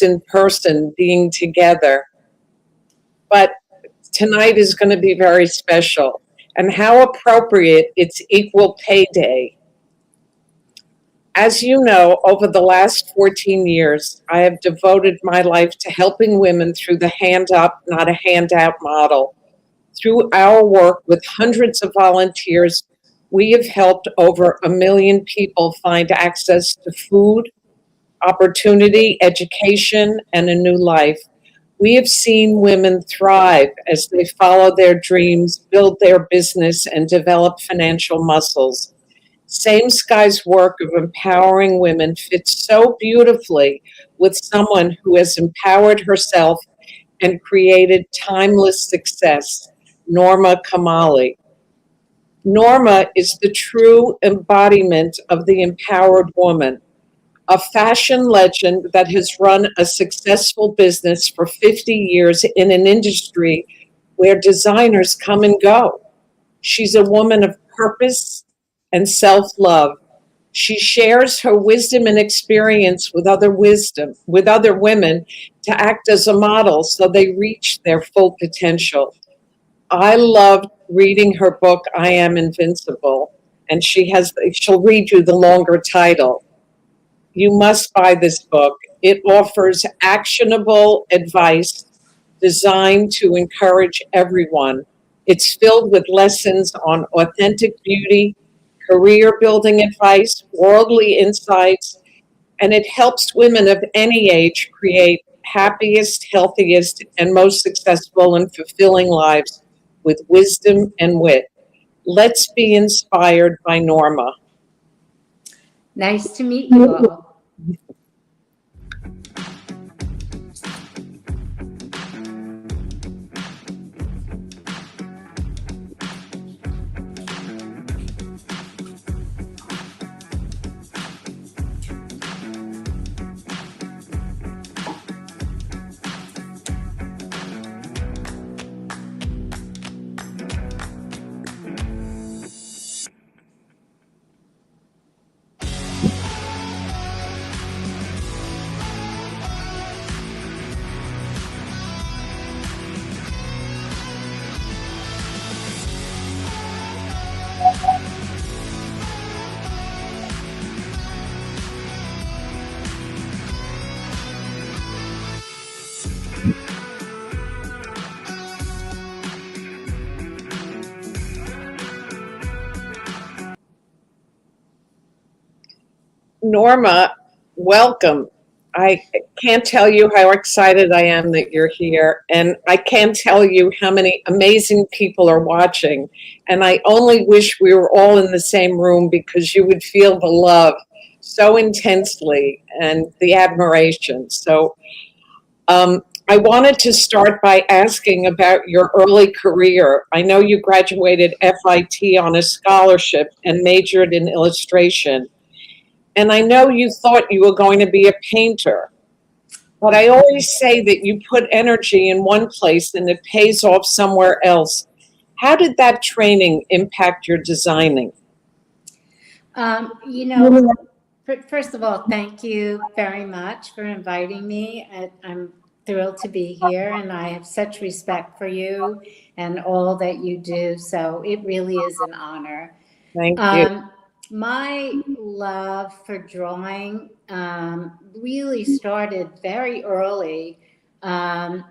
in person being together. But tonight is going to be very special. And how appropriate it's Equal Pay Day. As you know, over the last 14 years, I have devoted my life to helping women through the hand up, not a handout model. Through our work with hundreds of volunteers, we have helped over 1 million people find access to food, opportunity, education, and a new life. We have seen women thrive as they follow their dreams, build their business, and develop financial muscles. Same Sky's work of empowering women fits so beautifully with someone who has empowered herself and created timeless success, Norma Kamali. Norma is the true embodiment of the empowered woman, a fashion legend that has run a successful business for 50 years in an industry where designers come and go. She's a woman of purpose and self-love. She shares her wisdom and experience with other women to act as a model so they reach their full potential. I loved reading her book, I Am Invincible, and she'll read you the longer title. You must buy this book. It offers actionable advice designed to encourage everyone. It's filled with lessons on authentic beauty, career building advice, worldly insights, and it helps women of any age create happiest, healthiest, and most successful and fulfilling lives with wisdom and wit. Let's be inspired by Norma. Nice to meet you all. Norma, welcome. I can't tell you how excited I am that you're here, and I can't tell you how many amazing people are watching. And I only wish we were all in the same room because you would feel the love so intensely and the admiration. So I wanted to start by asking about your early career. I know you graduated FIT on a scholarship and majored in illustration. And I know you thought you were going to be a painter, but I always say that you put energy in one place and it pays off somewhere else. How did that training impact your designing? First of all, thank you very much for inviting me. I'm thrilled to be here, and I have such respect for you and all that you do. So it really is an honor. Thank you. My love for drawing really started very early. I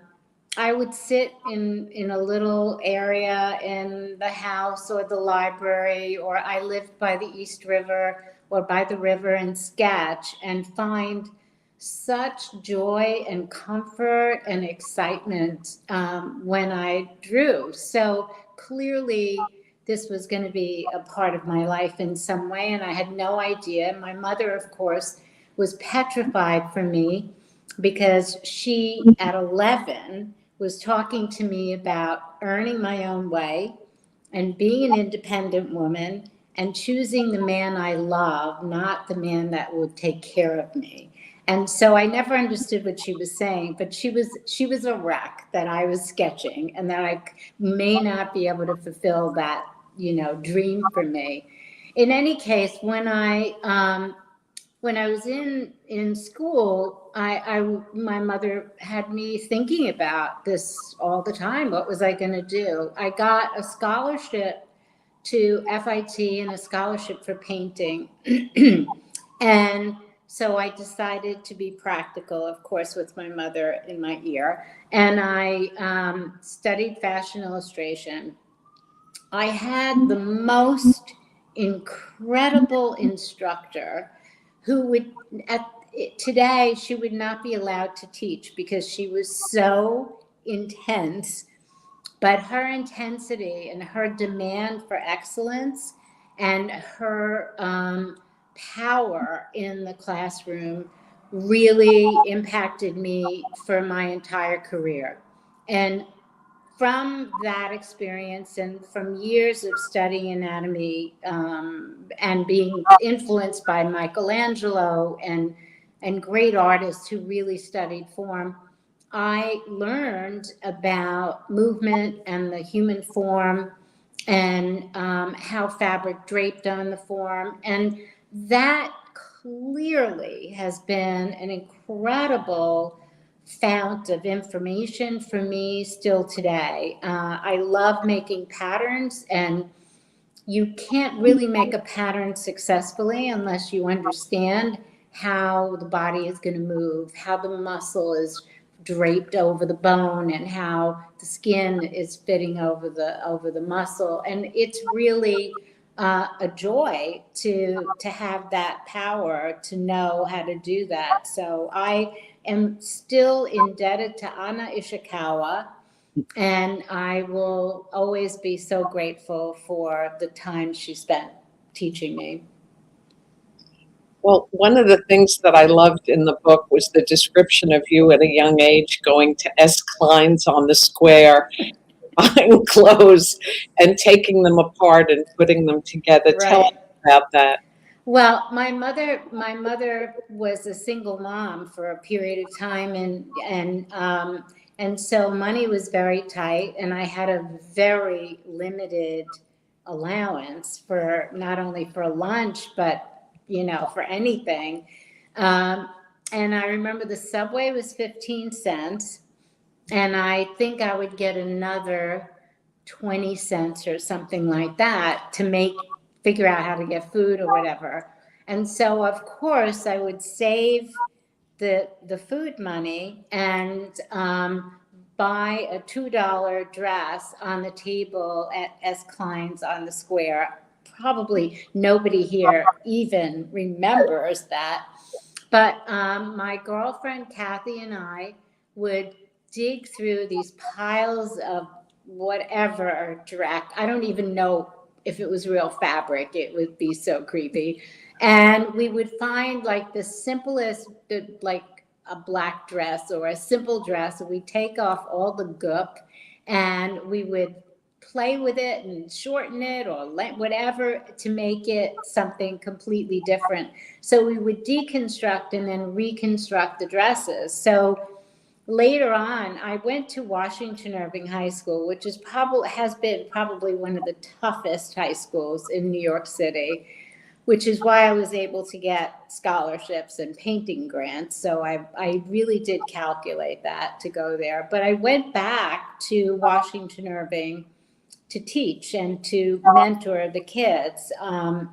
would sit in a little area in the house or the library, or I lived by the East River or by the river and sketch and find such joy and comfort and excitement when I drew. So clearly, this was going to be a part of my life in some way, and I had no idea. My mother, of course, was petrified for me because she, at 11, was talking to me about earning my own way and being an independent woman and choosing the man I love, not the man that would take care of me. And so I never understood what she was saying, but she was a wreck that I was sketching and that I may not be able to fulfill that, dream for me. In any case, when I when I was in school, my mother had me thinking about this all the time. What was I going to do? I got a scholarship to FIT and a scholarship for painting. And so I decided to be practical, of course, with my mother in my ear. And I studied fashion illustration. I had the most incredible instructor who would, today, she would not be allowed to teach because she was so intense. But her intensity and her demand for excellence and her power in the classroom really impacted me for my entire career. And from that experience and from years of studying anatomy and being influenced by Michelangelo and great artists who really studied form, I learned about movement and the human form and how fabric draped on the form. And that clearly has been an incredible fount of information for me still today. I love making patterns, and you can't really make a pattern successfully unless you understand how the body is going to move, how the muscle is draped over the bone, and how the skin is fitting over the muscle. And it's really a joy to have that power to know how to do that. So I am still indebted to Anna Ishikawa, and I will always be so grateful for the time she spent teaching me. Well, one of the things that I loved in the book was the description of you at a young age going to S. Klein's on the square, buying clothes and taking them apart and putting them together. Right. Tell us about that. Well, my mother was a single mom for a period of time, and so money was very tight, and I had a very limited allowance for not only for lunch, but for anything. And I remember the subway was 15 cents, and I think I would get another 20 cents or something like that to figure out how to get food or whatever. And so, of course, I would save the food money and buy a $2 dress on the table at S. Klein's on the square. Probably nobody here even remembers that. But my girlfriend Kathy and I would dig through these piles of whatever direct. I don't even know if it was real fabric. It would be so creepy. And we would find like the simplest, like a black dress or a simple dress. And we'd take off all the gook and we would play with it and shorten it or whatever to make it something completely different. So we would deconstruct and then reconstruct the dresses. So later on, I went to Washington Irving High School, which has been probably one of the toughest high schools in New York City, which is why I was able to get scholarships and painting grants. So I really did calculate that to go there. But I went back to Washington Irving to teach and to mentor the kids. And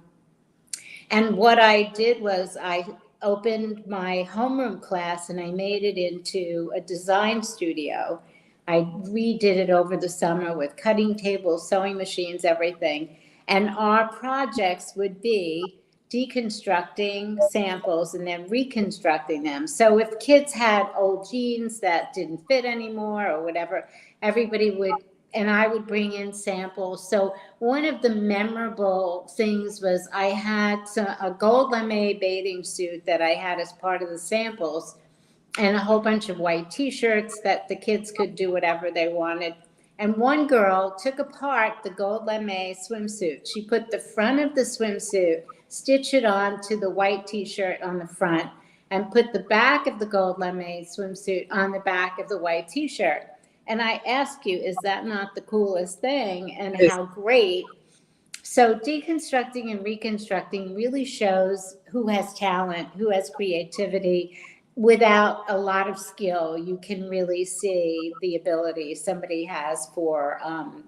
what I did was I opened my homeroom class and I made it into a design studio. I redid it over the summer with cutting tables, sewing machines, everything. And our projects would be deconstructing samples and then reconstructing them. So if kids had old jeans that didn't fit anymore or whatever, everybody would, and I would bring in samples. So one of the memorable things was I had a gold lame bathing suit that I had as part of the samples and a whole bunch of white t-shirts that the kids could do whatever they wanted. And one girl took apart the gold lame swimsuit. She put the front of the swimsuit, stitched it on to the white t-shirt on the front, and put the back of the gold lame swimsuit on the back of the white t-shirt. And I ask you, is that not the coolest thing? And how great. So deconstructing and reconstructing really shows who has talent, who has creativity. Without a lot of skill, you can really see the ability somebody has for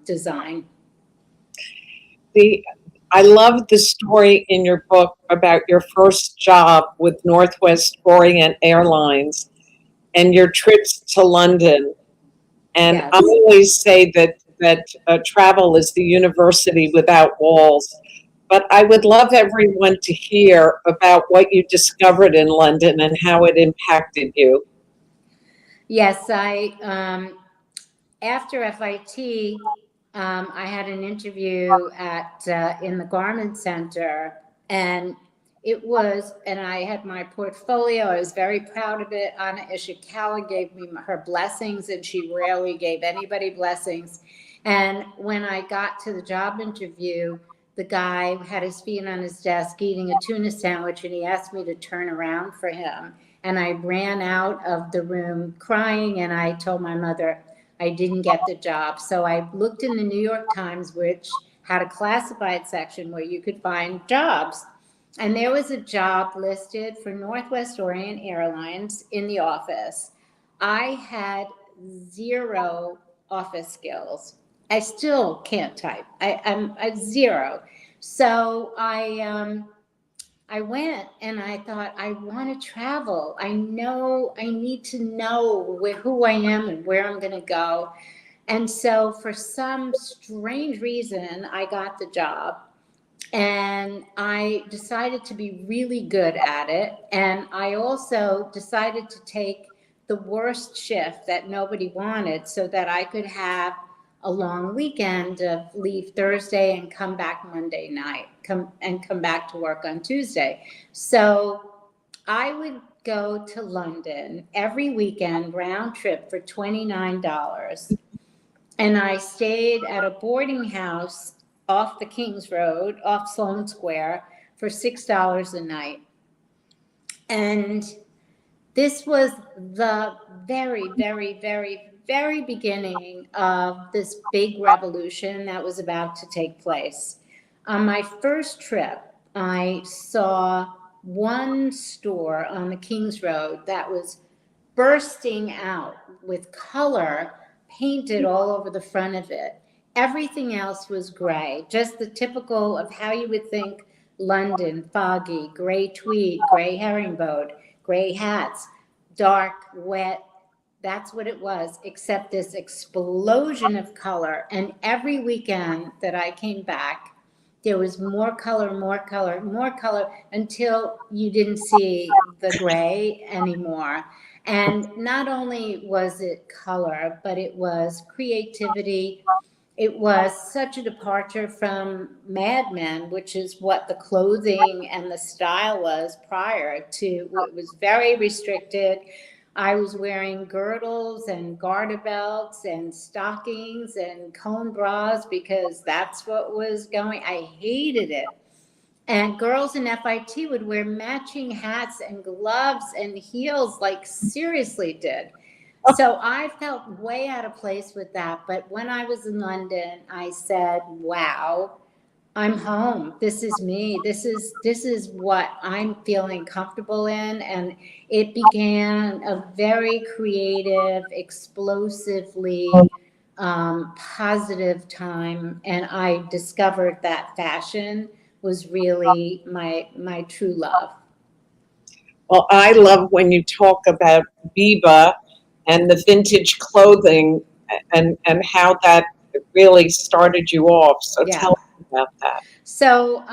design. I love the story in your book about your first job with Northwest Orient Airlines and your trips to London. And I Yes. always say that travel is the university without walls. But I would love everyone to hear about what you discovered in London and how it impacted you. Yes, after FIT, I had an interview at in the Garment Center, and and I had my portfolio. I was very proud of it. Anna Ishikawa gave me her blessings, and she rarely gave anybody blessings. And when I got to the job interview, the guy had his feet on his desk eating a tuna sandwich, and he asked me to turn around for him. And I ran out of the room crying, and I told my mother I didn't get the job. So I looked in the New York Times, which had a classified section where you could find jobs. And there was a job listed for Northwest Orient Airlines in the office. I had zero office skills. I still can't type. I'm zero. So I went and I thought, I want to travel. I need to know who I am and where I'm going to go. And so for some strange reason, I got the job and I decided to be really good at it. And I also decided to take the worst shift that nobody wanted so that I could have a long weekend of leave Thursday and come back Monday night, come back to work on Tuesday. So I would go to London every weekend round trip for $29. And I stayed at a boarding house off the King's Road, off Sloane Square, for $6 a night. And this was the very, very, very, very beginning of this big revolution that was about to take place. On my first trip, I saw one store on the King's Road that was bursting out with color painted all over the front of it. Everything else was gray, just the typical of how you would think London, foggy, gray tweed, gray herringbone, gray hats, dark, wet. That's what it was, except this explosion of color. And every weekend that I came back, there was more color, more color, more color until you didn't see the gray anymore. And not only was it color, but it was creativity. It was such a departure from Mad Men, which is what the clothing and the style was prior to. It was very restricted. I was wearing girdles and garter belts and stockings and cone bras because that's what was going. I hated it. And girls in FIT would wear matching hats and gloves and heels, like seriously did. So I felt way out of place with that. But when I was in London, I said, wow, I'm home. This is me. This is what I'm feeling comfortable in. And it began a very creative, explosively positive time. And I discovered that fashion was really my true love. Well, I love when you talk about Biba and the vintage clothing and how that really started you off. So Yeah. tell me about that. So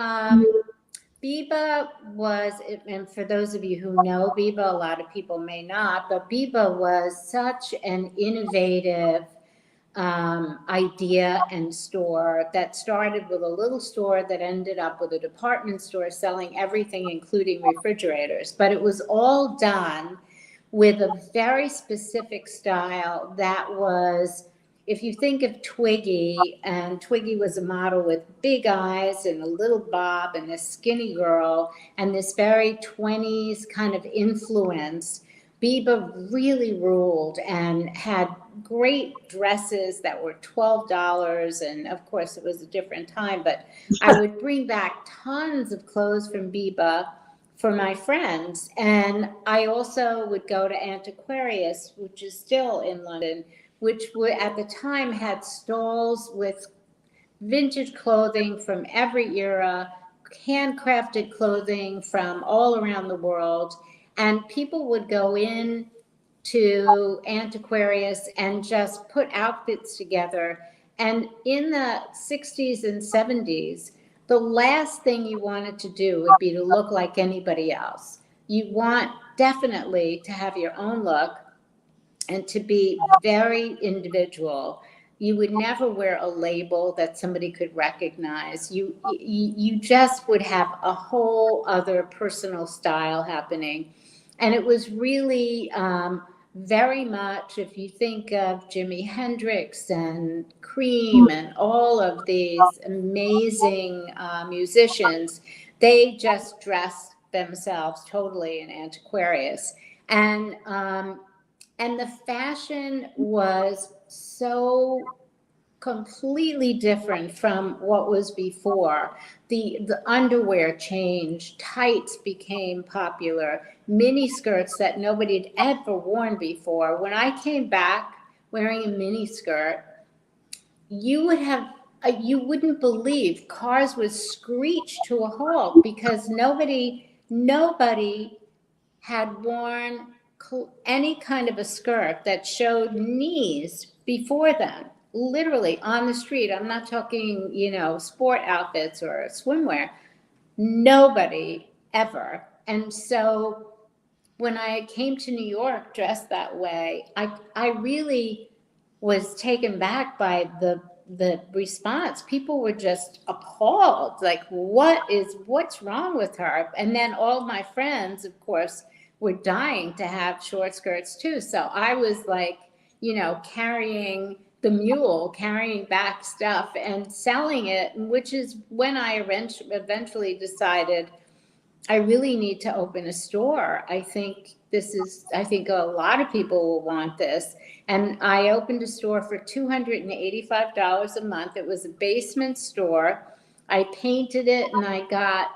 Biba was, and for those of you who know Biba, a lot of people may not, but Biba was such an innovative idea and store that started with a little store that ended up with a department store selling everything, including refrigerators. But it was all done with a very specific style that was, if you think of Twiggy, and Twiggy was a model with big eyes and a little bob and a skinny girl and this very 20s kind of influence, Biba really ruled and had great dresses that were $12. And of course, it was a different time, but I would bring back tons of clothes from Biba for my friends. And I also would go to Antiquarius, which is still in London, which at the time had stalls with vintage clothing from every era, handcrafted clothing from all around the world. And people would go in to Antiquarius and just put outfits together. And in the 60s and 70s, the last thing you wanted to do would be to look like anybody else. You want definitely to have your own look and to be very individual. You would never wear a label that somebody could recognize. You just would have a whole other personal style happening. And it was really very much, if you think of Jimi Hendrix and Cream and all of these amazing musicians, they just dressed themselves totally in Antiquarius. And the fashion was so completely different from what was before. The underwear changed, tights became popular, mini skirts that nobody had ever worn before. When I came back wearing a mini skirt, you wouldn't believe cars would screech to a halt because nobody had worn any kind of a skirt that showed knees before then, literally on the street. I'm not talking, sport outfits or swimwear. Nobody ever. And so when I came to New York dressed that way, I really was taken back by the response. People were just appalled, like, what's wrong with her? And then all my friends, of course, were dying to have short skirts too. So I was like, carrying the mule, carrying back stuff and selling it, which is when I eventually decided I really need to open a store. I think a lot of people will want this. And I opened a store for $285 a month. It was a basement store. I painted it and I got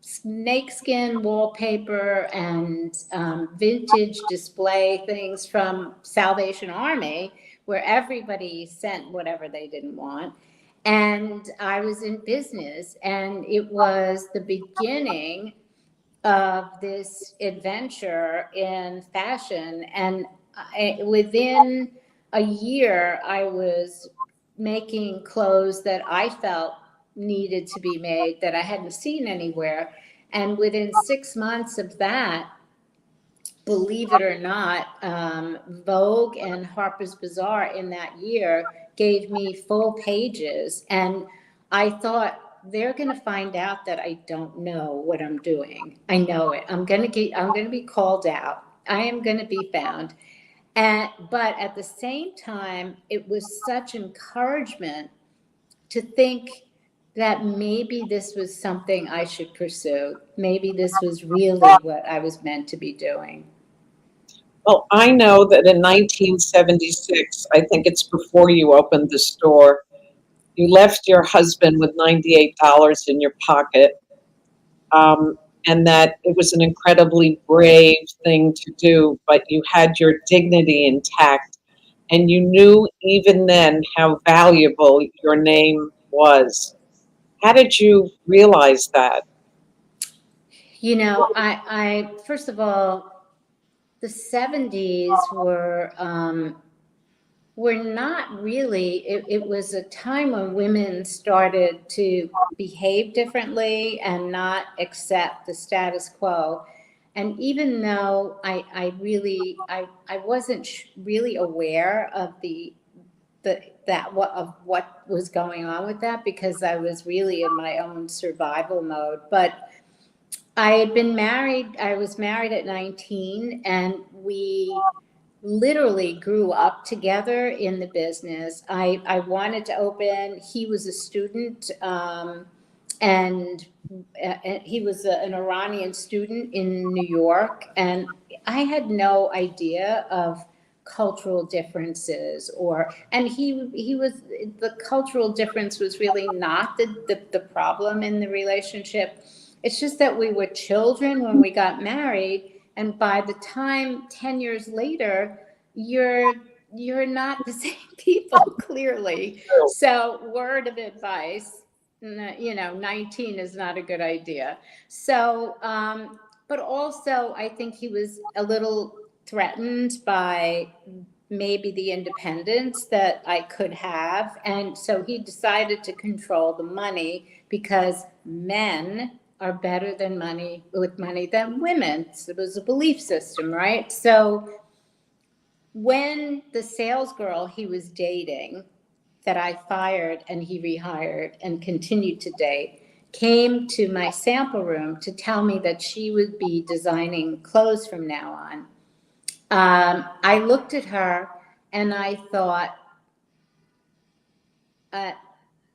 snakeskin wallpaper and vintage display things from Salvation Army, where everybody sent whatever they didn't want. And I was in business, and it was the beginning of this adventure in fashion. And within a year, I was making clothes that I felt needed to be made that I hadn't seen anywhere. And within 6 months of that, believe it or not, Vogue and Harper's Bazaar in that year gave me full pages. And I thought, they're going to find out that I don't know what I'm doing. I know it. I'm going to be called out. I am going to be found. But at the same time, it was such encouragement to think that maybe this was something I should pursue. Maybe this was really what I was meant to be doing. Well, I know that in 1976, I think it's before you opened the store, you left your husband with $98 in your pocket, and that it was an incredibly brave thing to do, but you had your dignity intact, and you knew even then how valuable your name was. How did you realize that? I first of all, the 70s were not really, it was a time when women started to behave differently and not accept the status quo. And even though I wasn't really aware of what was going on with that, because I was really in my own survival mode. But I had been married, I was married at 19, and we literally grew up together in the business. I wanted to open, he was a student, and he was an Iranian student in New York, and I had no idea of cultural differences, and he was, the cultural difference was really not the problem in the relationship. It's just that we were children when we got married, and by the time 10 years later, you're not the same people, clearly. So, word of advice, 19 is not a good idea. So, but also, I think he was a little threatened by maybe the independence that I could have. And so he decided to control the money because men are better than money with money than women. So it was a belief system, right? So when the sales girl he was dating, that I fired and he rehired and continued to date, came to my sample room to tell me that she would be designing clothes from now on, I looked at her and I thought, uh,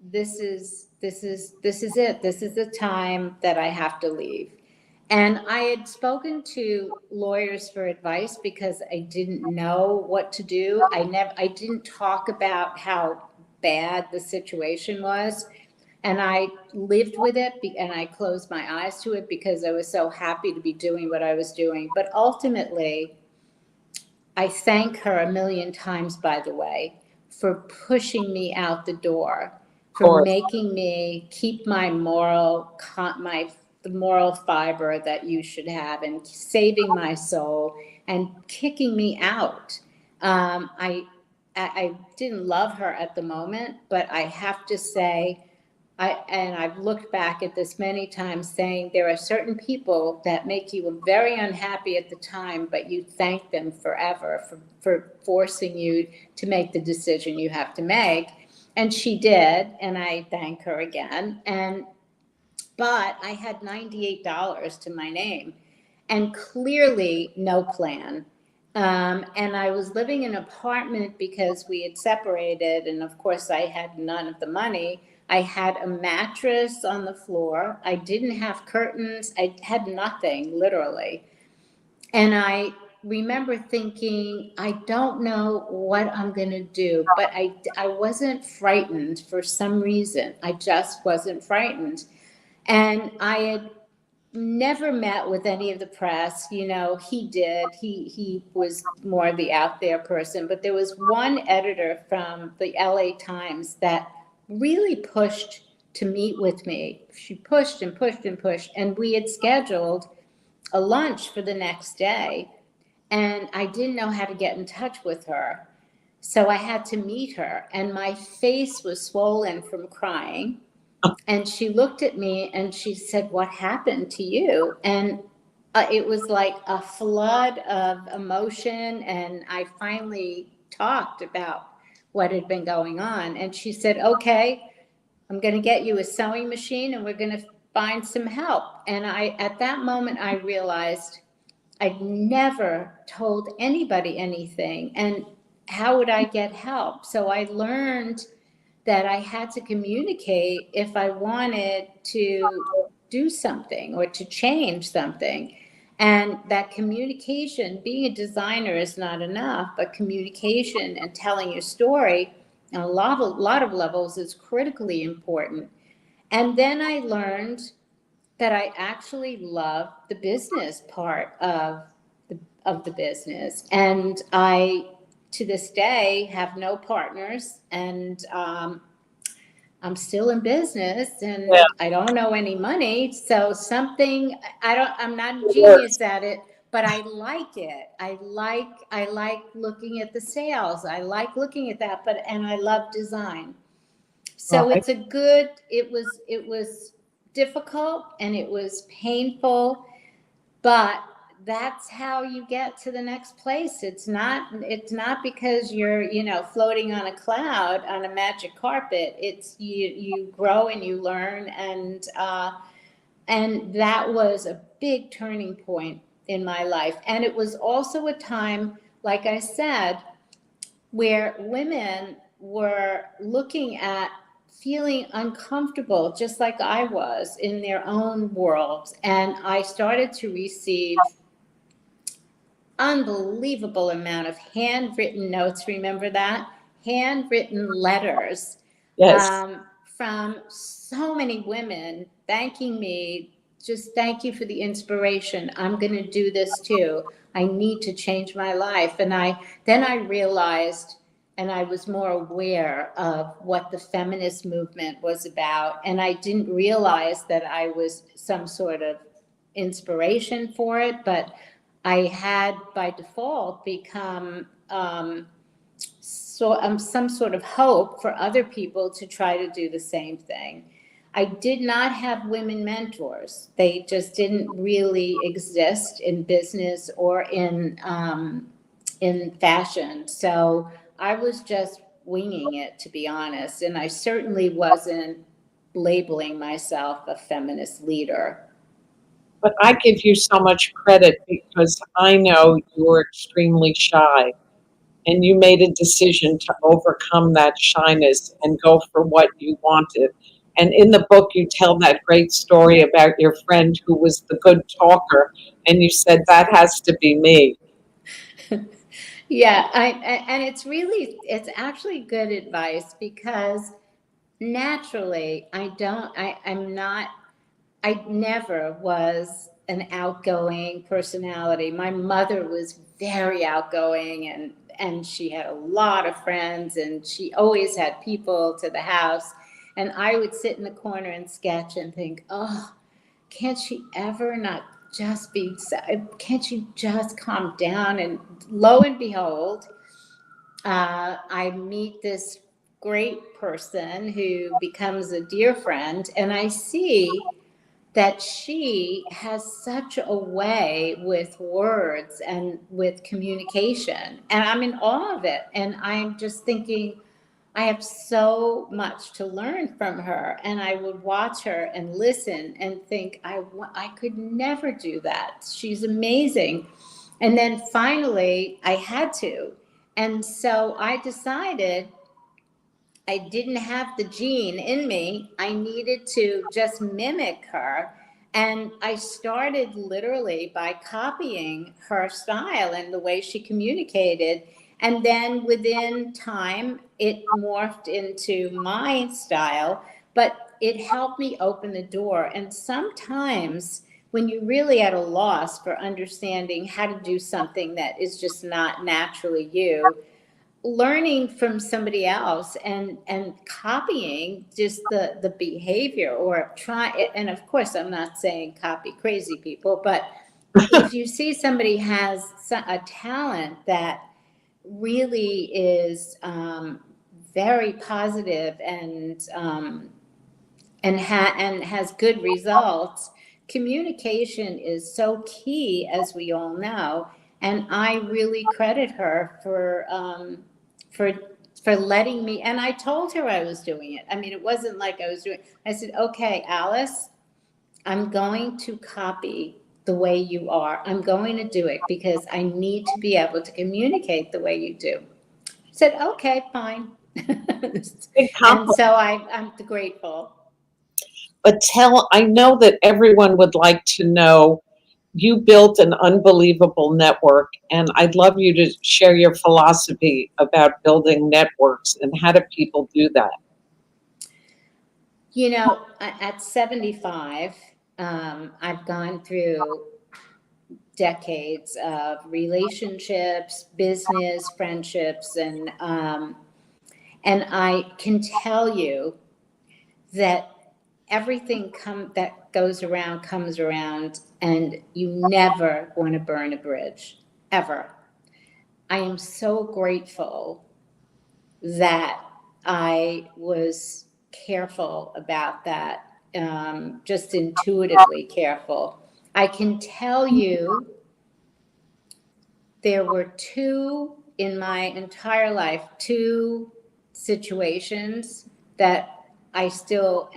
this is it. This is the time that I have to leave. And I had spoken to lawyers for advice because I didn't know what to do. I didn't talk about how bad the situation was. And I lived with it and I closed my eyes to it because I was so happy to be doing what I was doing. But ultimately, I thank her a million times, by the way, for pushing me out the door, for making me keep my the moral fiber that you should have, and saving my soul and kicking me out. I didn't love her at the moment, but I have to say, I've looked back at this many times, saying there are certain people that make you very unhappy at the time, but you thank them forever for forcing you to make the decision you have to make. And she did, and I thank her again. But I had $98 to my name and clearly no plan. And I was living in an apartment because we had separated, and of course I had none of the money. I had a mattress on the floor. I didn't have curtains. I had nothing, literally. And I remember thinking, I don't know what I'm going to do, but I wasn't frightened for some reason. I just wasn't frightened. And I had never met with any of the press. He did. He was more the out there person. But there was one editor from the LA Times that really pushed to meet with me. She pushed and pushed and pushed. And we had scheduled a lunch for the next day. And I didn't know how to get in touch with her. So I had to meet her. And my face was swollen from crying. And she looked at me and she said, "What happened to you?" And it was like a flood of emotion. And I finally talked about what had been going on. And she said, "Okay, I'm going to get you a sewing machine and we're going to find some help." And at that moment, I realized I'd never told anybody anything. And how would I get help? So I learned that I had to communicate if I wanted to do something or to change something. And that communication, being a designer is not enough, but communication and telling your story on a lot of levels is critically important. And then I learned that I actually love the business part of the business. And I, to this day, have no partners, and I'm still in business, and I don't know any money. So I'm not a genius at it, but I like it. I like looking at the sales. I like looking at that, and I love design. So it was difficult and it was painful, but that's how you get to the next place. It's not because you're, floating on a cloud on a magic carpet. It's you grow and you learn, and that was a big turning point in my life. And it was also a time, like I said, where women were looking at feeling uncomfortable, just like I was in their own worlds. And I started to receive unbelievable amount of handwritten notes. Remember that? Handwritten letters Yes. from so many women thanking me just thank you for the inspiration. I'm going to do this too. I need to change my life. And then I realized, and I was more aware of what the feminist movement was about. And I didn't realize that I was some sort of inspiration for it, but I had by default become some sort of hope for other people to try to do the same thing. I did not have women mentors. They just didn't really exist in business or in fashion. So I was just winging it, to be honest. And I certainly wasn't labeling myself a feminist leader. But I give you so much credit because I know you're extremely shy and you made a decision to overcome that shyness and go for what you wanted. And in the book, you tell that great story about your friend who was the good talker, and you said, that has to be me. Yeah, and it's actually good advice because naturally I never was an outgoing personality. My mother was very outgoing and she had a lot of friends and she always had people to the house. And I would sit in the corner and sketch and think, oh, can't she ever not just be, can't she just calm down? And lo and behold, I meet this great person who becomes a dear friend, and I see that she has such a way with words and with communication. And I'm in awe of it. And I'm just thinking, I have so much to learn from her. And I would watch her and listen and think, I could never do that. She's amazing. And then finally, I had to. And so I decided I didn't have the gene in me. I needed to just mimic her. And I started literally by copying her style and the way she communicated. And then within time, it morphed into my style, but it helped me open the door. And sometimes when you're really at a loss for understanding how to do something that is just not naturally you, learning from somebody else and copying just the behavior or try, and of course I'm not saying copy crazy people, but if you see somebody has a talent that really is very positive and has good results. Communication is so key, as we all know, and I really credit her for for letting me. And I told her I was doing it. I mean, it wasn't like I was doing. I said, "Okay, Alice, I'm going to copy the way you are. I'm going to do it because I need to be able to communicate the way you do." I said, "Okay, fine." Big And compliment. so I'm grateful. But I know that everyone would like to know, you built an unbelievable network, and I'd love you to share your philosophy about building networks and how do people do that? You know, at 75, I've gone through decades of relationships, business, friendships, and I can tell you that everything that goes around comes around, and you never want to burn a bridge, ever. I am so grateful that I was careful about that, just intuitively careful. I can tell you there were two in my entire life, two situations that I still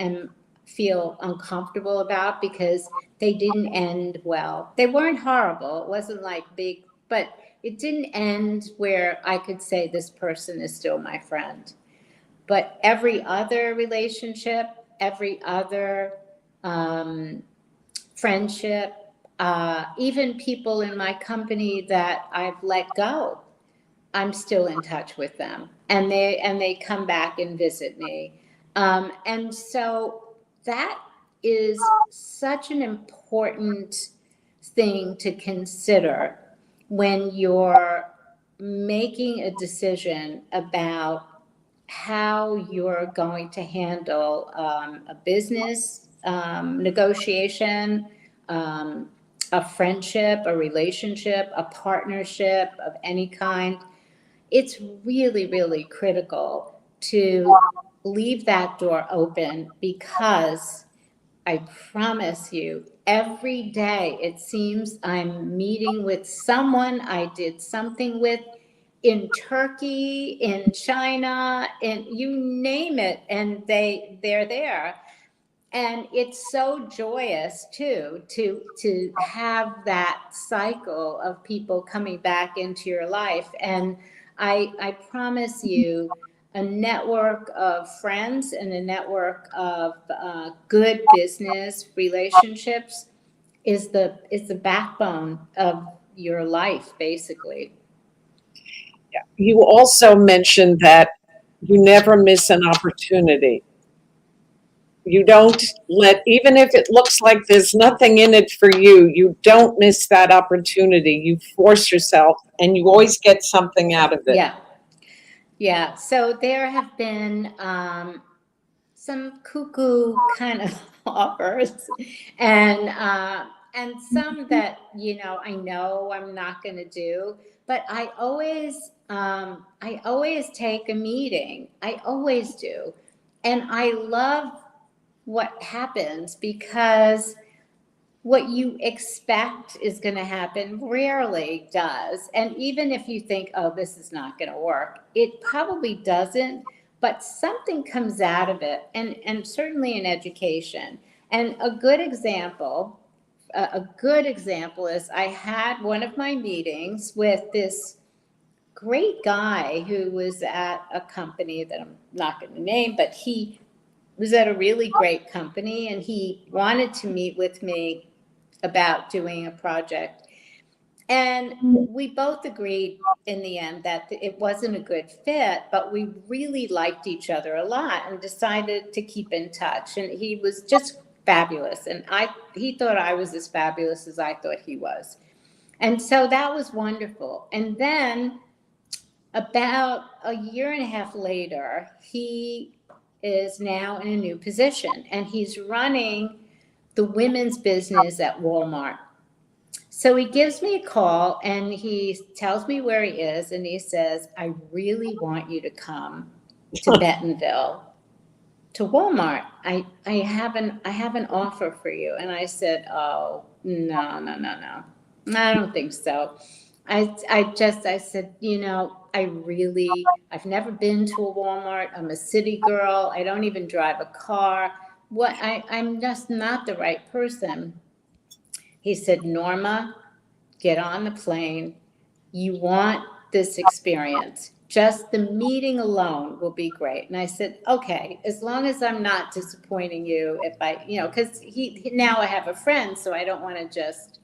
feel uncomfortable about because they didn't end well. They weren't horrible. It wasn't like big, but it didn't end where I could say this person is still my friend. But every other relationship, every other friendship, even people in my company that I've let go, I'm still in touch with them, and they come back and visit me, and so that is such an important thing to consider when you're making a decision about how you're going to handle a business negotiation, a friendship, a relationship, a partnership of any kind. It's really, really critical to leave that door open, because I promise you, every day it seems I'm meeting with someone I did something with in Turkey, in China, and you name it, and they're there. And it's so joyous too to have that cycle of people coming back into your life. And I promise you, a network of friends and a network of good business relationships is the backbone of your life, basically. You also mentioned that you never miss an opportunity. You don't let, even if it looks like there's nothing in it for you, you don't miss that opportunity. You force yourself and you always get something out of it. Yeah. Yeah. So there have been some cuckoo kind of offers, and some that, you know I'm not going to do, but I always take a meeting. I always do. And I love what happens, because what you expect is going to happen rarely does. And even if you think, oh, this is not going to work, it probably doesn't, but something comes out of it. And certainly in education. And a good example is, I had one of my meetings with this great guy who was at a company that I'm not going to name, but he was at a really great company, and he wanted to meet with me about doing a project. And we both agreed in the end that it wasn't a good fit, but we really liked each other a lot and decided to keep in touch. And he was just fabulous. And he thought I was as fabulous as I thought he was. And so that was wonderful. And then about a year and a half later, he is now in a new position, and he's running the women's business at Walmart. So he gives me a call and he tells me where he is, and he says, I really want you to come to Bentonville to Walmart. I have an offer for you. And I said, oh, no. I don't think so. I said, I've never been to a Walmart. I'm a city girl. I don't even drive a car. I'm just not the right person. He said, Norma, get on the plane. You want this experience. Just the meeting alone will be great. And I said, okay, as long as I'm not disappointing you, because now I have a friend, so I don't want to just.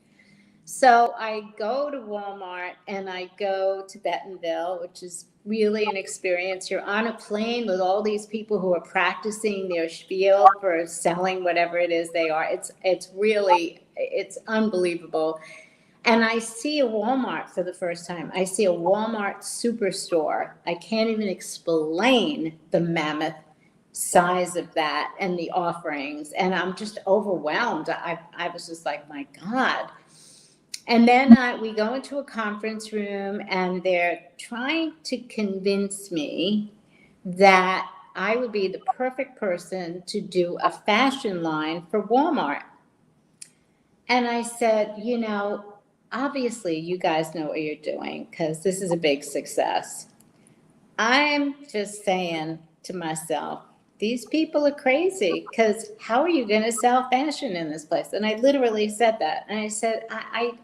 So I go to Walmart and I go to Bentonville, which is really an experience. You're on a plane with all these people who are practicing their spiel for selling whatever it is they are. It's unbelievable. And I see a Walmart for the first time. I see a Walmart superstore. I can't even explain the mammoth size of that and the offerings. And I'm just overwhelmed. I was just like, my God. And then we go into a conference room, and they're trying to convince me that I would be the perfect person to do a fashion line for Walmart. And I said, obviously you guys know what you're doing, because this is a big success. I'm just saying to myself, these people are crazy, because how are you going to sell fashion in this place? And I literally said that. And I said,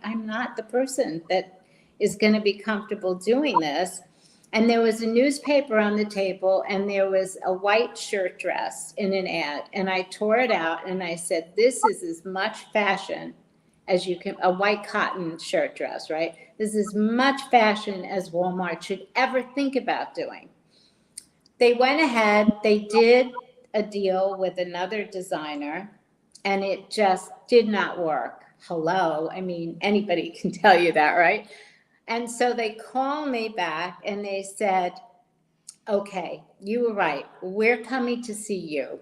I'm not the person that is going to be comfortable doing this. And there was a newspaper on the table, and there was a white shirt dress in an ad. And I tore it out and I said, this is as much fashion as you can, a white cotton shirt dress, right? This is as much fashion as Walmart should ever think about doing. They went ahead, they did a deal with another designer, and it just did not work. Hello. I mean, anybody can tell you that, right? And so they called me back and they said, okay, you were right. We're coming to see you.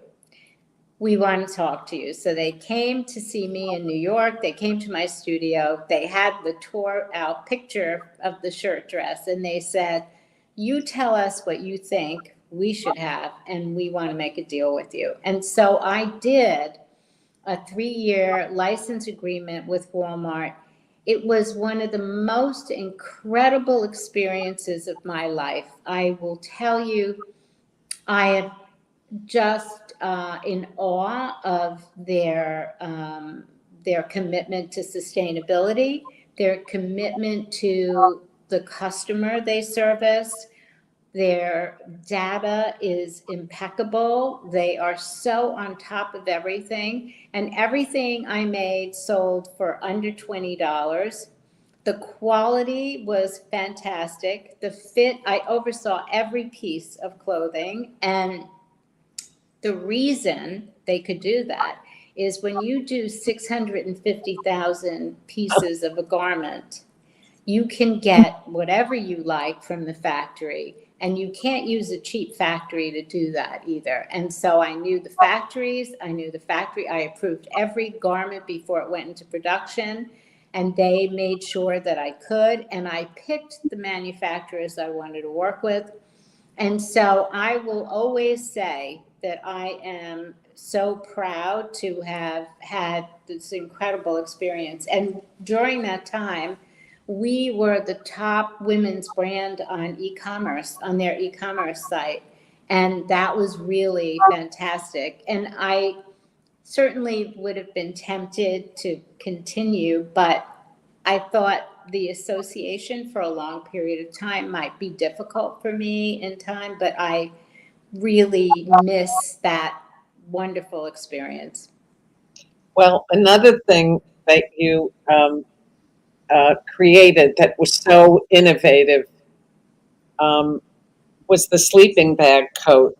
We want to talk to you. So they came to see me in New York. They came to my studio. They had the tore out picture of the shirt dress and they said, you tell us what you think we should have, and we want to make a deal with you. And so I did a 3-year license agreement with Walmart. It was one of the most incredible experiences of my life. I will tell you, I am just in awe of their commitment to sustainability, their commitment to the customer they service. Their data is impeccable. They are so on top of everything. And everything I made sold for under $20. The quality was fantastic. The fit, I oversaw every piece of clothing. And the reason they could do that is when you do 650,000 pieces of a garment, you can get whatever you like from the factory, and you can't use a cheap factory to do that either. And so I knew the factories, I approved every garment before it went into production, and they made sure that I could, and I picked the manufacturers I wanted to work with. And so I will always say that I am so proud to have had this incredible experience. And during that time, we were the top women's brand on e-commerce, on their e-commerce site. And that was really fantastic. And I certainly would have been tempted to continue, but I thought the association for a long period of time might be difficult for me in time, but I really miss that wonderful experience. Well, another thing that you created that was so innovative um, was the sleeping bag coat.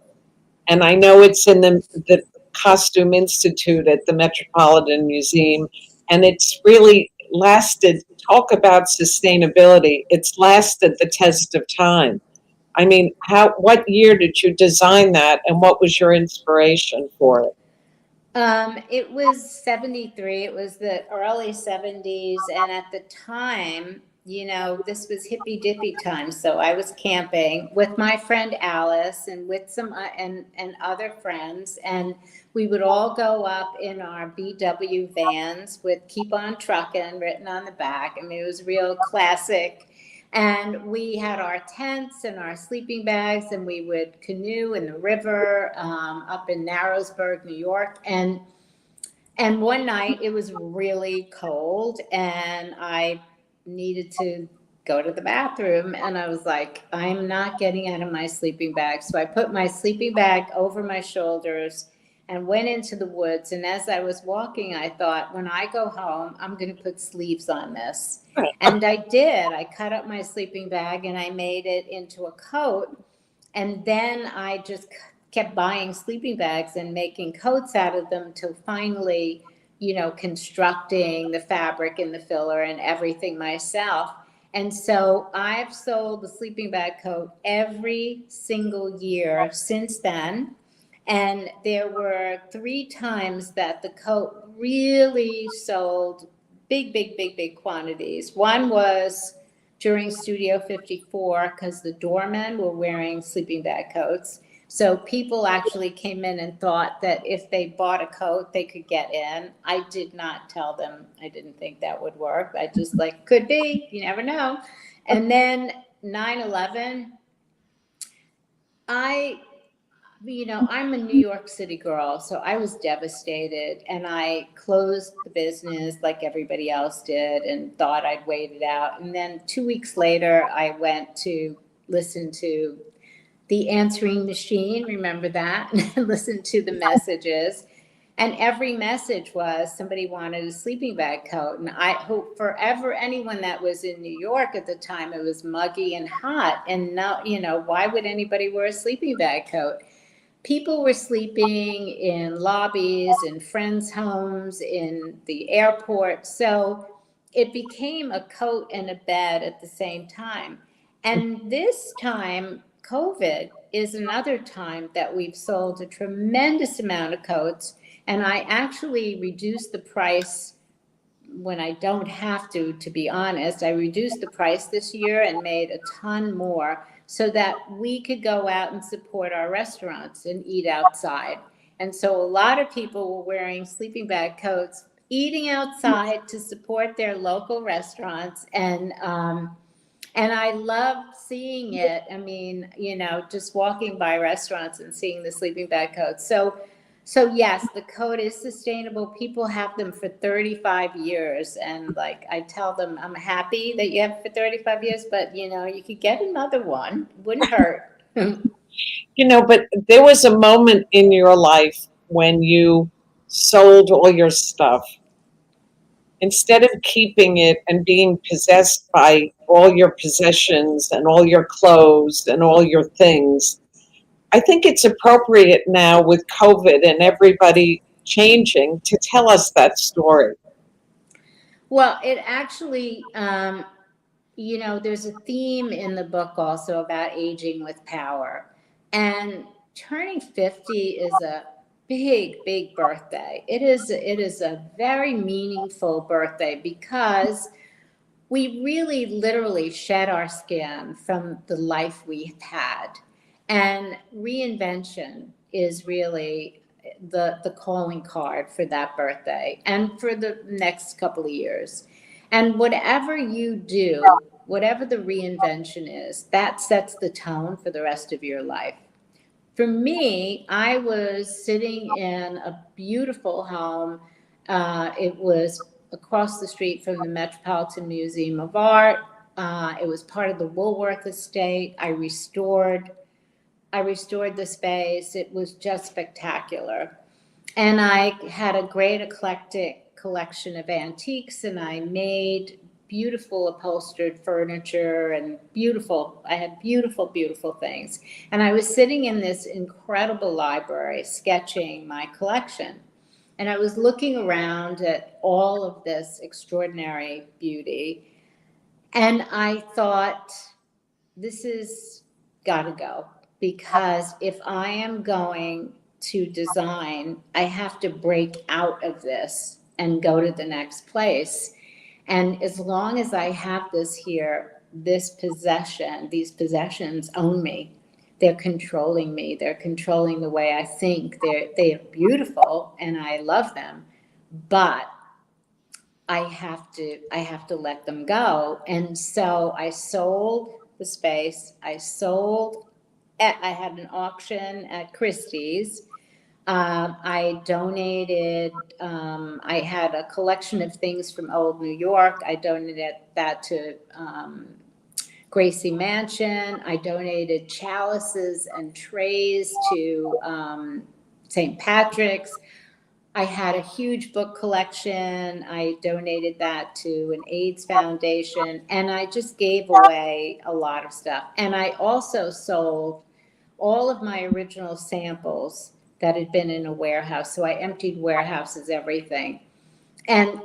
And I know it's in the Costume Institute at the Metropolitan Museum, and it's really lasted. Talk about sustainability. It's lasted the test of time. I mean, what year did you design that, and what was your inspiration for it? It was 73. It was the early 70s. And at the time, this was hippy dippy time. So I was camping with my friend Alice and with some and other friends. And we would all go up in our VW vans with Keep On Truckin' written on the back. I mean, it was real classic. And we had our tents and our sleeping bags, and we would canoe in the river up in Narrowsburg, New York. And one night it was really cold, and I needed to go to the bathroom. And I was like, I'm not getting out of my sleeping bag. So I put my sleeping bag over my shoulders and went into the woods. And as I was walking, I thought, when I go home, I'm going to put sleeves on this. And I did. I cut up my sleeping bag and I made it into a coat. And then I just kept buying sleeping bags and making coats out of them till finally, constructing the fabric and the filler and everything myself. And so I've sold the sleeping bag coat every single year since then. And there were 3 times that the coat really sold big quantities. One was during Studio 54 because the doormen were wearing sleeping bag coats. So people actually came in and thought that if they bought a coat, they could get in. I did not tell them. I didn't think that would work. I just could be, you never know. And then 9/11, I'm a New York City girl, so I was devastated, and I closed the business like everybody else did and thought I'd wait it out. And then 2 weeks later, I went to listen to the answering machine, remember that? And listen to the messages. And every message was somebody wanted a sleeping bag coat. And I hope forever anyone that was in New York at the time, it was muggy and hot. And now, why would anybody wear a sleeping bag coat? people were sleeping in lobbies, in friends' homes, in the airport. So it became a coat and a bed at the same time. And this time, COVID is another time that we've sold a tremendous amount of coats. And I actually reduced the price when I don't have to be honest. I reduced the price this year and made a ton more so that we could go out and support our restaurants and eat outside. And so a lot of people were wearing sleeping bag coats, eating outside to support their local restaurants. And I love seeing it. I mean, you know, just walking by restaurants and seeing the sleeping bag coats. So yes, the coat is sustainable. People have them for 35 years. And like I tell them, I'm happy that you have it for 35 years, but you know, you could get another one. Wouldn't hurt. You know, but there was a moment in your life when you sold all your stuff. Instead of keeping it and being possessed by all your possessions and all your clothes and all your things, I think it's appropriate now with COVID and everybody changing to tell us that story. Well, it actually, you know, there's a theme in the book also about aging with power. And turning 50 is a big, big birthday. It is a very meaningful birthday because we really literally shed our skin from the life we've had. And reinvention is really the calling card for that birthday and for the next couple of years. And whatever you do, whatever the reinvention is, that sets the tone for the rest of your life. For me, I was sitting in a beautiful home. It was across the street from the Metropolitan Museum of Art. It was part of the Woolworth estate. I restored the space. It was just spectacular. And I had a great eclectic collection of antiques, and I made beautiful upholstered furniture and I had beautiful, beautiful things. And I was sitting in this incredible library sketching my collection. And I was looking around at all of this extraordinary beauty. And I thought, this is got to go, because if I am going to design, I have to break out of this and go to the next place. And as long as I have this here, these possessions own me. They're controlling me. They're controlling the way I think. They're beautiful and I love them, but I have to let them go. And so I sold the space. I had an auction at Christie's. I donated, I had a collection of things from old New York. I donated that to Gracie Mansion. I donated chalices and trays to St. Patrick's. I had a huge book collection. I donated that to an AIDS foundation, and I just gave away a lot of stuff. And I also sold all of my original samples that had been in a warehouse. So I emptied warehouses, everything. And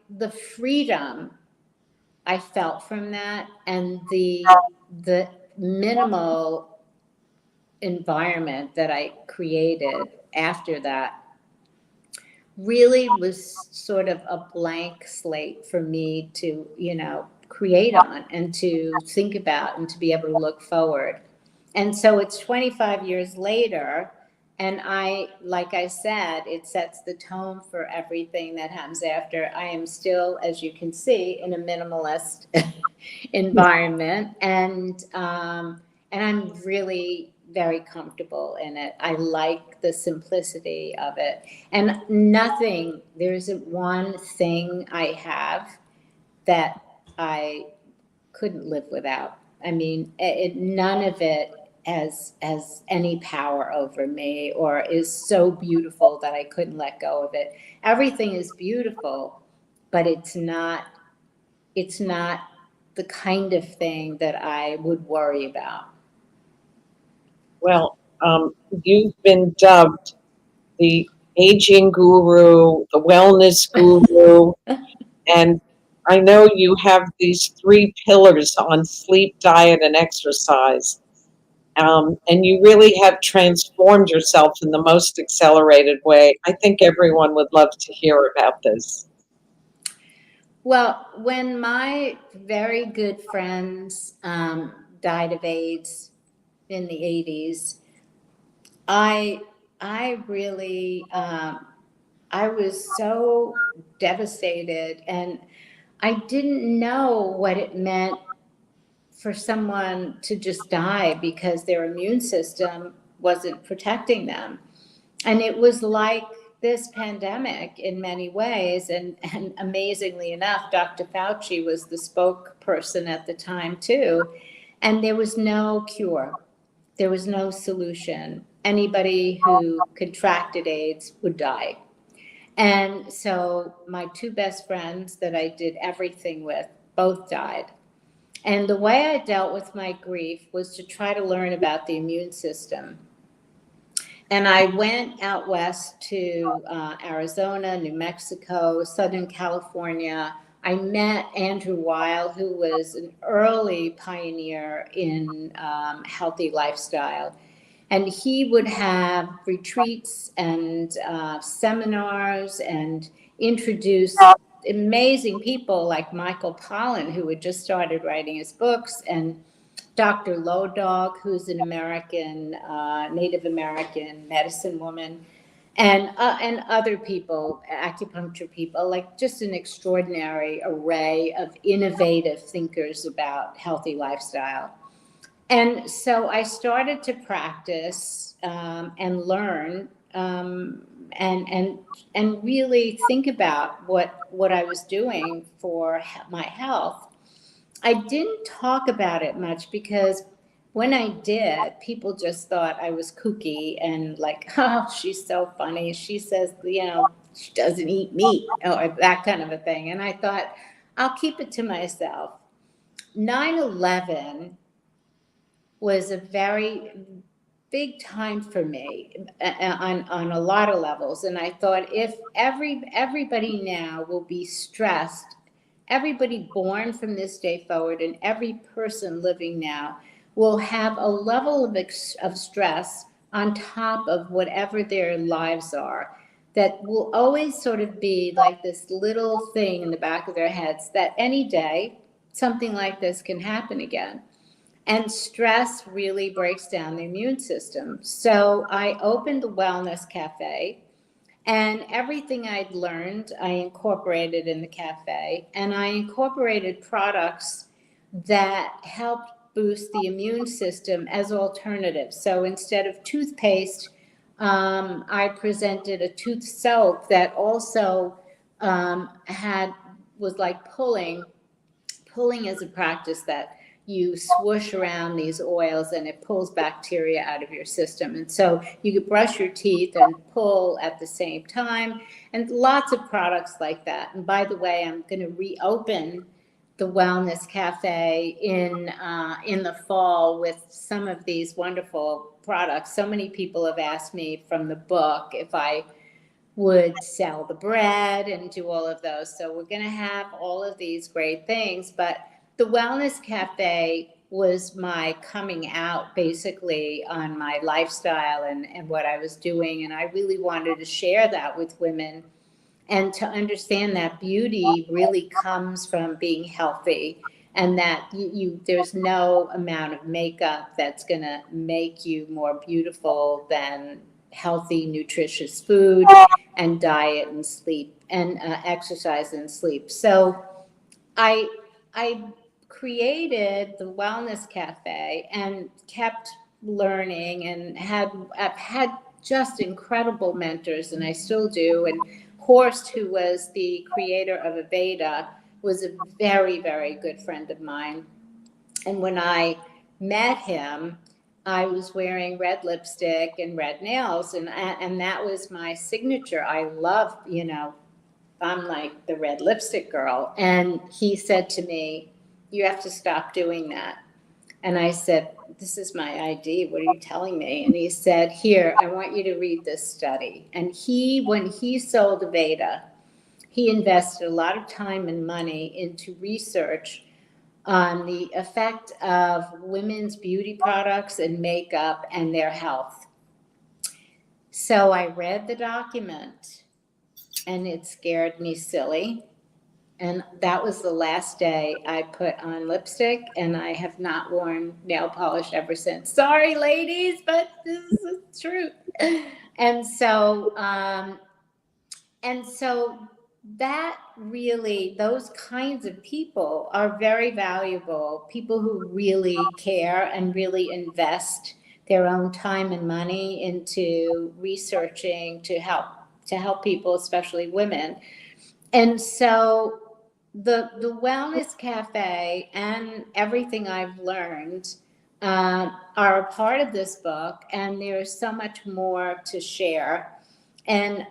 the freedom I felt from that, and the minimal environment that I created after that really was sort of a blank slate for me to, you know, create on and to think about and to be able to look forward. And so it's 25 years later, and like I said, it sets the tone for everything that happens after. I am still, as you can see, in a minimalist environment, and I'm really very comfortable in it. I like the simplicity of it. And there isn't one thing I have that I couldn't live without. I mean, none of it has any power over me or is so beautiful that I couldn't let go of it. Everything is beautiful, but it's not the kind of thing that I would worry about. Well, You've been dubbed the aging guru, the wellness guru, and I know you have these three pillars on sleep, diet, and exercise. And you really have transformed yourself in the most accelerated way. I think everyone would love to hear about this. Well, when my very good friends died of AIDS in the 80s, I really I was so devastated, and I didn't know what it meant for someone to just die because their immune system wasn't protecting them. And it was like this pandemic in many ways. And amazingly enough, Dr. Fauci was the spokesperson at the time, too. And there was no cure, there was no solution. Anybody who contracted AIDS would die. And so my two best friends that I did everything with both died. And the way I dealt with my grief was to try to learn about the immune system. And I went out west to Arizona, New Mexico, Southern California. I met Andrew Weil, who was an early pioneer in healthy lifestyle. And he would have retreats and seminars and introduce amazing people like Michael Pollan, who had just started writing his books, and Dr. Low Dog, who's an American, Native American medicine woman, and other people, acupuncture people, like just an extraordinary array of innovative thinkers about healthy lifestyle. And so I started to practice and learn and really think about what I was doing for my health. I didn't talk about it much because when I did, people just thought I was kooky and like, oh, she's so funny. She says, she doesn't eat meat or that kind of a thing. And I thought, I'll keep it to myself. 9/11 was a very big time for me on a lot of levels. And I thought, if everybody now will be stressed, everybody born from this day forward and every person living now will have a level of stress on top of whatever their lives are, that will always sort of be like this little thing in the back of their heads that any day something like this can happen again. And stress really breaks down the immune system. So I opened the Wellness Cafe, and everything I'd learned, I incorporated in the cafe, and I incorporated products that helped boost the immune system as alternatives. So instead of toothpaste, I presented a tooth soap that also was like pulling. Pulling is a practice that you swoosh around these oils and it pulls bacteria out of your system. And so you could brush your teeth and pull at the same time, and lots of products like that. And by the way, I'm going to reopen the Wellness Cafe in the fall with some of these wonderful products. So many people have asked me from the book if I would sell the bread and do all of those. So we're going to have all of these great things. But the Wellness Cafe was my coming out basically on my lifestyle and what I was doing. And I really wanted to share that with women and to understand that beauty really comes from being healthy, and that there's no amount of makeup that's going to make you more beautiful than healthy, nutritious food and diet and sleep and exercise and sleep. So I created the Wellness Cafe and kept learning, and I've had just incredible mentors, and I still do. And Horst, who was the creator of Aveda, was a very, very good friend of mine. And when I met him, I was wearing red lipstick and red nails, and that was my signature. I love, I'm like the red lipstick girl. And he said to me, you have to stop doing that. And I said, this is my ID. What are you telling me? And he said, here, I want you to read this study. And when he sold Aveda, he invested a lot of time and money into research on the effect of women's beauty products and makeup and their health. So I read the document and it scared me silly. And that was the last day I put on lipstick, and I have not worn nail polish ever since. Sorry, ladies, but this is the truth. And so, that really, those kinds of people are very valuable. People who really care and really invest their own time and money into researching to help people, especially women. And so the Wellness Cafe and everything I've learned are a part of this book, and there's so much more to share and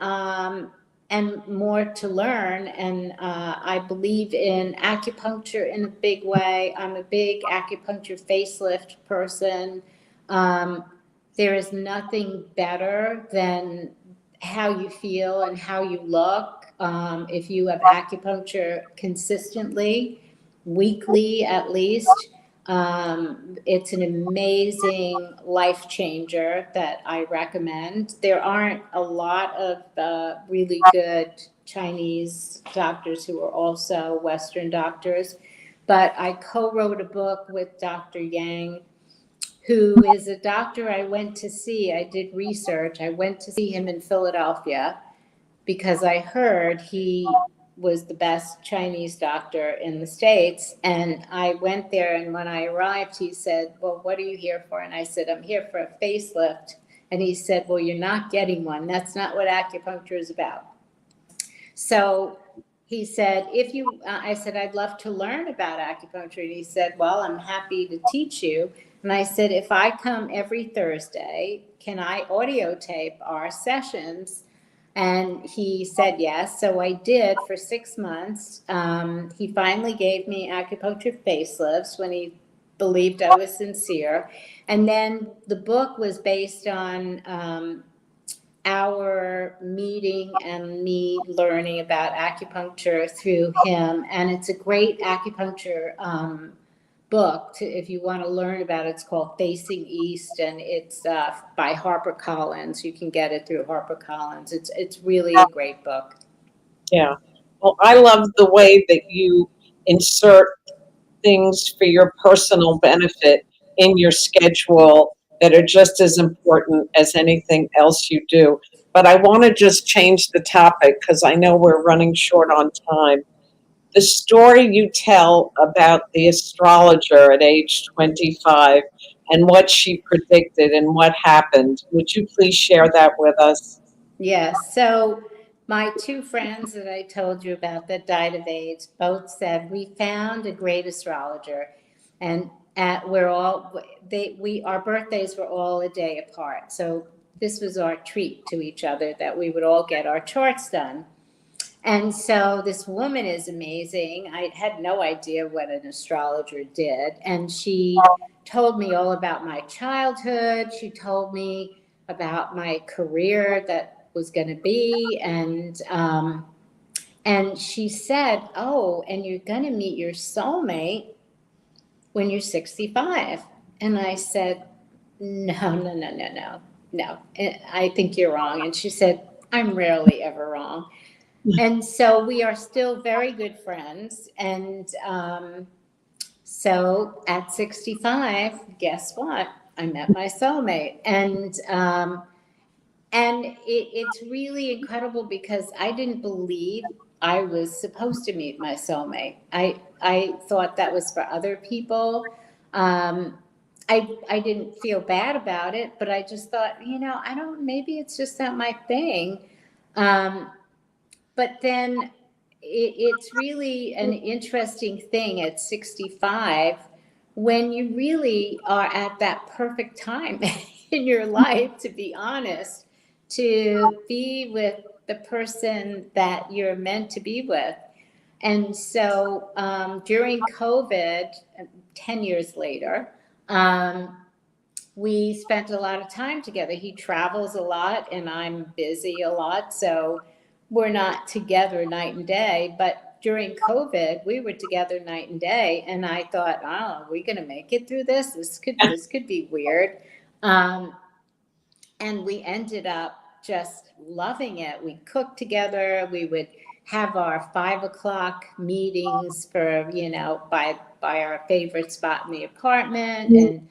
more to learn. And I believe in acupuncture in a big way. I'm a big acupuncture facelift person. There is nothing better than how you feel and how you look. If you have acupuncture consistently, weekly at least, it's an amazing life changer that I recommend. There aren't a lot of really good Chinese doctors who are also Western doctors, but I co-wrote a book with Dr. Yang, who is a doctor I went to see. I did research. I went to see him in Philadelphia because I heard he was the best Chinese doctor in the States. And I went there, and when I arrived, he said, well, what are you here for? And I said, I'm here for a facelift. And he said, well, you're not getting one. That's not what acupuncture is about. So he said, I said, I'd love to learn about acupuncture. And he said, well, I'm happy to teach you. And I said, if I come every Thursday, can I audio tape our sessions? And he said yes. So I did for 6 months. He finally gave me acupuncture facelifts when he believed I was sincere. And then the book was based on our meeting and me learning about acupuncture through him. And it's a great acupuncture book if you want to learn about it. It's called Facing East, and it's by HarperCollins. You can get it through HarperCollins. It's really a great book. Yeah. Well, I love the way that you insert things for your personal benefit in your schedule that are just as important as anything else you do. But I want to just change the topic because I know we're running short on time. The story you tell about the astrologer at age 25 and what she predicted and what happened, would you please share that with us? Yes. So my two friends that I told you about that died of AIDS both said we found a great astrologer, and our birthdays were all a day apart. So this was our treat to each other, that we would all get our charts done. And so this woman is amazing. I had no idea what an astrologer did. And she told me all about my childhood. She told me about my career that was going to be. And she said, oh, and you're going to meet your soulmate when you're 65. And I said, no. I think you're wrong. And she said, I'm rarely ever wrong. And so we are still very good friends. And so at 65, guess what? I met my soulmate. And it's really incredible because I didn't believe I was supposed to meet my soulmate. I thought that was for other people. I didn't feel bad about it, but I just thought, maybe it's just not my thing. But then it's really an interesting thing at 65 when you really are at that perfect time in your life, to be honest, to be with the person that you're meant to be with. And so during COVID, 10 years later, we spent a lot of time together. He travels a lot and I'm busy a lot. So we're not together night and day. But during COVID, we were together night and day. And I thought, oh, are we going to make it through this? This could be weird. Um, and we ended up just loving it. We cooked together. We would have our 5 o'clock meetings for, by our favorite spot in the apartment.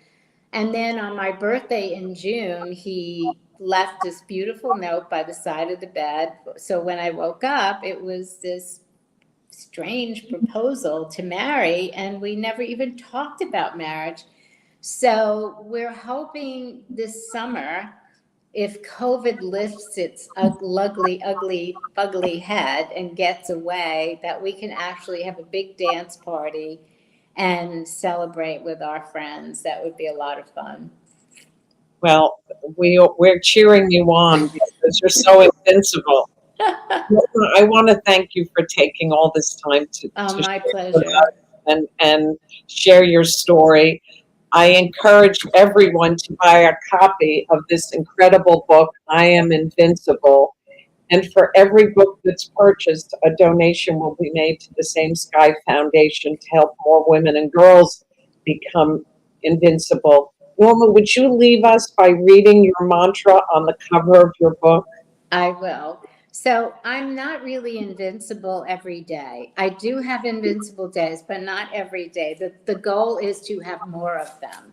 And then on my birthday in June, he left this beautiful note by the side of the bed. So when I woke up, it was this strange proposal to marry, and we never even talked about marriage. So we're hoping this summer, if COVID lifts its ugly, ugly, ugly head and gets away, that we can actually have a big dance party and celebrate with our friends. That would be a lot of fun. Well, we're cheering you on because you're so invincible. I want to thank you for taking all this time Oh, to my share with pleasure. us and share your story. I encourage everyone to buy a copy of this incredible book, I Am Invincible. And for every book that's purchased, a donation will be made to the Same Sky Foundation to help more women and girls become invincible. Norma, would you leave us by reading your mantra on the cover of your book? I will. So I'm not really invincible every day. I do have invincible days, but not every day. The goal is to have more of them.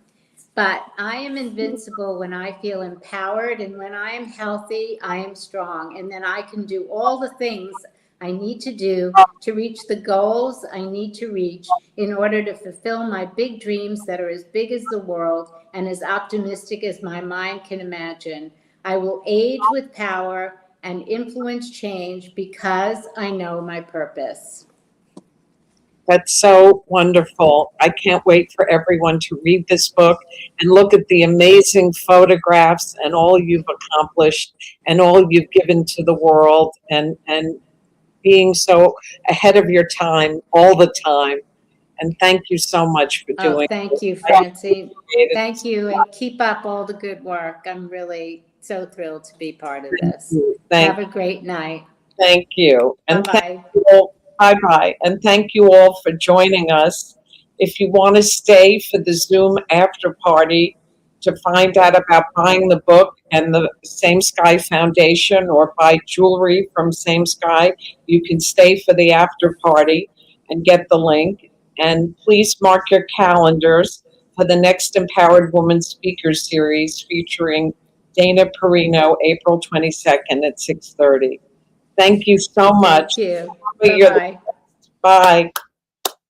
But I am invincible when I feel empowered, and when I am healthy, I am strong. And then I can do all the things I need to do to reach the goals I need to reach in order to fulfill my big dreams that are as big as the world and as optimistic as my mind can imagine. I will age with power and influence change because I know my purpose. That's so wonderful. I can't wait for everyone to read this book and look at the amazing photographs and all you've accomplished and all you've given to the world and being so ahead of your time all the time. And thank you so much for Oh, doing thank this. you, I Francine. appreciate it. Thank you, and keep up all the good work. I'm really so thrilled to be part of Thank this. you. Have a great night. Thank you. Bye And thank bye. you all. Bye bye. And thank you all for joining us. If you want to stay for the Zoom after party to find out about buying the book and the Same Sky Foundation or buy jewelry from Same Sky, you can stay for the after party and get the link. And please mark your calendars for the next Empowered Woman Speaker Series featuring Dana Perino, April 22nd at 6:30. Thank you so much. Thank you. Bye You're the bye. bye.